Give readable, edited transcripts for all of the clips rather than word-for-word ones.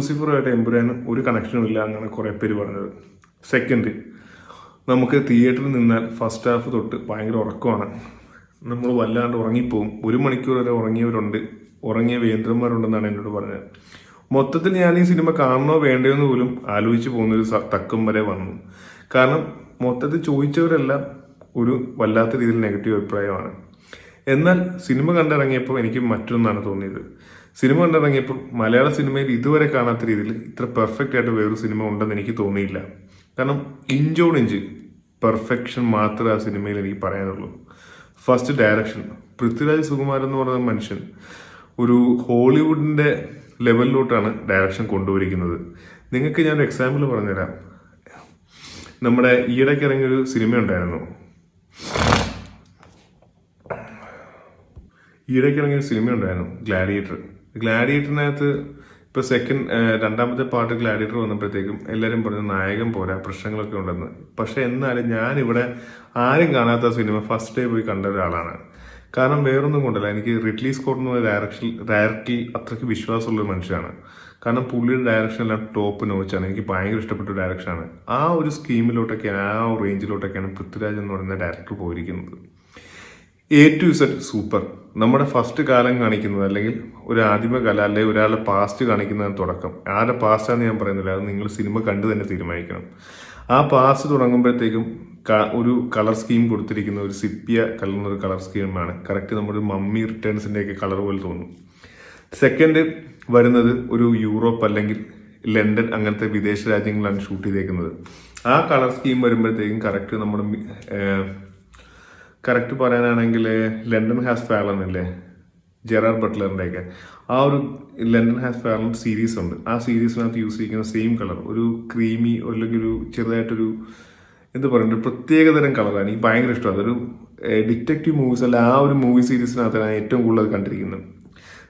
ലൂസിഫറുമായിട്ട് എമ്പുരാനും ഒരു കണക്ഷനും ഇല്ല എന്നാണ് കുറേ പേര് പറഞ്ഞത്. സെക്കൻഡ്, നമുക്ക് തിയേറ്ററിൽ നിന്നാൽ ഫസ്റ്റ് ഹാഫ് തൊട്ട് ഭയങ്കര ഉറക്കമാണ്. നമ്മൾ വല്ലാണ്ട് ഉറങ്ങിപ്പോവും. 1 മണിക്കൂർ വരെ ഉറങ്ങിയവരുണ്ട്, ഉറങ്ങിയ വേന്ദ്രന്മാരുണ്ടെന്നാണ് എന്നോട് പറഞ്ഞത്. മൊത്തത്തിൽ ഞാൻ ഈ സിനിമ കാണണോ വേണ്ടയോ എന്ന് പോലും ആലോചിച്ച് പോകുന്നൊരു തക്കം വരെ വന്നു. കാരണം മൊത്തത്തിൽ ചോദിച്ചവരെല്ലാം ഒരു വല്ലാത്ത രീതിയിൽ നെഗറ്റീവ് അഭിപ്രായമാണ്. എന്നാൽ സിനിമ കണ്ടിറങ്ങിയപ്പോൾ എനിക്ക് മറ്റൊന്നാണ് തോന്നിയത്. സിനിമ കണ്ടിറങ്ങിയപ്പോൾ മലയാള സിനിമയിൽ ഇതുവരെ കാണാത്ത രീതിയിൽ ഇത്ര പെർഫെക്റ്റ് ആയിട്ട് വേറൊരു സിനിമ ഉണ്ടെന്ന് എനിക്ക് തോന്നിയില്ല. കാരണം ഇഞ്ചോടിഞ്ച് പെർഫെക്ഷൻ മാത്രമേ ആ സിനിമയിൽ എനിക്ക് പറയാനുള്ളൂ. ഫസ്റ്റ് ഡയറക്ഷൻ, പൃഥ്വിരാജ് സുകുമാരൻ എന്ന് പറയുന്ന മനുഷ്യൻ ഒരു ഹോളിവുഡിൻ്റെ ലെവലിലോട്ടാണ് ഡയറക്ഷൻ കൊണ്ടുവരിക്കുന്നത്. നിങ്ങൾക്ക് ഞാനൊരു എക്സാമ്പിൾ പറഞ്ഞുതരാം. നമ്മുടെ ഈയിടയ്ക്ക് ഇറങ്ങിയൊരു സിനിമ ഉണ്ടായിരുന്നു, ഗ്ലാഡിയേറ്ററിനകത്ത് ഇപ്പോൾ രണ്ടാമത്തെ പാർട്ട് ഗ്ലാഡിയേറ്റർ വന്നപ്പോഴത്തേക്കും എല്ലാവരും പറഞ്ഞു നായകൻ പോരാ, പ്രശ്നങ്ങളൊക്കെ ഉണ്ടെന്ന്. പക്ഷെ എന്നാലും ഞാനിവിടെ ആരും കാണാത്ത സിനിമ ഫസ്റ്റ് ഡേ പോയി കണ്ട ഒരാളാണ്. കാരണം വേറൊന്നും കൊണ്ടല്ല, എനിക്ക് റിഡ്ലി സ്കോട്ട് എന്ന് പറയുന്ന ഡയറക്ടറിൽ അത്രയ്ക്ക് വിശ്വാസമുള്ള മനുഷ്യനാണ്. കാരണം പുള്ളിയുടെ ഡയറക്ഷൻ എല്ലാം ടോപ്പ് നോച്ചാണ്. എനിക്ക് ഭയങ്കര ഇഷ്ടപ്പെട്ട ഡയറക്ഷനാണ്. ആ ഒരു സ്കീമിലോട്ടൊക്കെയാണ്, ആ ഒരു റേഞ്ചിലോട്ടൊക്കെയാണ് പൃഥ്വിരാജ് എന്ന് പറയുന്ന ഡയറക്ടർ പോയിരിക്കുന്നത്. A to Z super. നമ്മുടെ ഫസ്റ്റ് കാലം കാണിക്കുന്നത്, അല്ലെങ്കിൽ ഒരു ആദിമകാലം, അല്ലെങ്കിൽ ഒരാളുടെ പാസ്റ്റ് കാണിക്കുന്നതാണ് തുടക്കം. ആരുടെ പാസ്റ്റാന്ന് ഞാൻ പറയുന്നില്ല, അത് നിങ്ങൾ സിനിമ കണ്ടു തന്നെ തീരുമാനിക്കണം. ആ പാസ്റ്റ് തുടങ്ങുമ്പോഴത്തേക്കും ഒരു കളർ സ്കീം കൊടുത്തിരിക്കുന്ന ഒരു സിപ്പിയ കളർ കളർ സ്കീമാണ്. കറക്റ്റ് നമ്മുടെ മമ്മി റിട്ടേൺസിൻ്റെയൊക്കെ കളർ പോലെ തോന്നും. സെക്കൻഡ് വരുന്നത് ഒരു യൂറോപ്പ് അല്ലെങ്കിൽ ലണ്ടൻ അങ്ങനത്തെ വിദേശ രാജ്യങ്ങളിലാണ് ഷൂട്ട് ചെയ്തേക്കുന്നത്. ആ കളർ സ്കീം വരുമ്പോഴത്തേക്കും കറക്റ്റ് പറയാനാണെങ്കിൽ ലണ്ടൻ ഹാസ് ഫാലൺ ഇല്ലേ, ജെറാർ ബട്ട്ലറിൻ്റെയൊക്കെ ആ ഒരു ലണ്ടൻ ഹാസ് ഫാലൺ സീരീസ് ഉണ്ട്. ആ സീരീസിനകത്ത് യൂസ് ചെയ്യിക്കുന്ന സെയിം കളർ, ഒരു ക്രീമി അല്ലെങ്കിൽ ഒരു ചെറുതായിട്ടൊരു ഒരു പ്രത്യേകതരം കളറാണ്. എനിക്ക് ഭയങ്കര ഇഷ്ടമാണ്. അതൊരു ഡിറ്റക്റ്റീവ് മൂവീസ് അല്ല, ആ ഒരു മൂവി സീരീസിനകത്താണ് ഏറ്റവും കൂടുതൽ കണ്ടിരിക്കുന്നത്.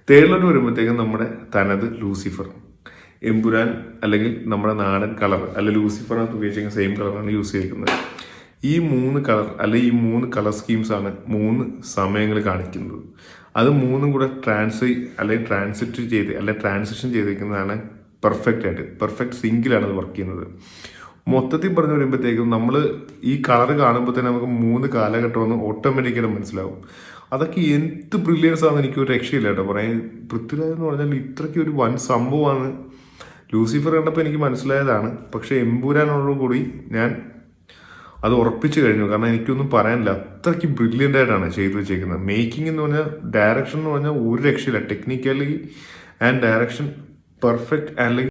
തേർഡിലോട്ട് വരുമ്പോഴത്തേക്കും നമ്മുടെ തനത് ലൂസിഫർ, എമ്പുരാൻ അല്ലെങ്കിൽ നമ്മുടെ നാടൻ കളർ അല്ല ലൂസിഫറിനകത്ത് ഉപയോഗിച്ചിരിക്കുന്ന സെയിം കളറാണ് യൂസ് ചെയ്തിരിക്കുന്നത്. ഈ 3 കളർ അല്ലെങ്കിൽ ഈ 3 കളർ സ്കീംസാണ് 3 സമയങ്ങൾ കാണിക്കുന്നത്. അത് 3ഉം കൂടെ ട്രാൻസിഷൻ ചെയ്തിരിക്കുന്നതാണ് പെർഫെക്റ്റ് സിങ്കിലാണ് അത് വർക്ക് ചെയ്യുന്നത്. മൊത്തത്തിൽ പറഞ്ഞു വരുമ്പോഴത്തേക്കും നമ്മൾ ഈ കളർ കാണുമ്പോൾ തന്നെ നമുക്ക് 3 കാലഘട്ടമെന്ന് ഓട്ടോമാറ്റിക്കലി മനസ്സിലാവും. അതൊക്കെ എന്ത് ബ്രില്യൻസ് ആണെന്ന് എനിക്ക് ഒരു രക്ഷയില്ല കേട്ടോ പറയാൻ. പൃഥ്വിരാജ് എന്ന് പറഞ്ഞാൽ ഇത്രയ്ക്ക് ഒരു വൻ സംഭവമാണ്. ലൂസിഫർ കണ്ടപ്പോൾ എനിക്ക് മനസ്സിലായതാണ്. പക്ഷേ എമ്പുരാനോടുകൂടി ഞാൻ അത് ഉറപ്പിച്ചു കഴിഞ്ഞു. കാരണം എനിക്കൊന്നും പറയാനില്ല, അത്രയ്ക്ക് ബ്രില്യൻ്റ് ആയിട്ടാണ് ചെയ്തു വെച്ചേക്കുന്നത്. മേക്കിംഗ് എന്ന് പറഞ്ഞാൽ, ഡയറക്ഷൻ എന്ന് പറഞ്ഞാൽ ഒരു രക്ഷയില്ല. Technically and direction perfect. അല്ലെങ്കിൽ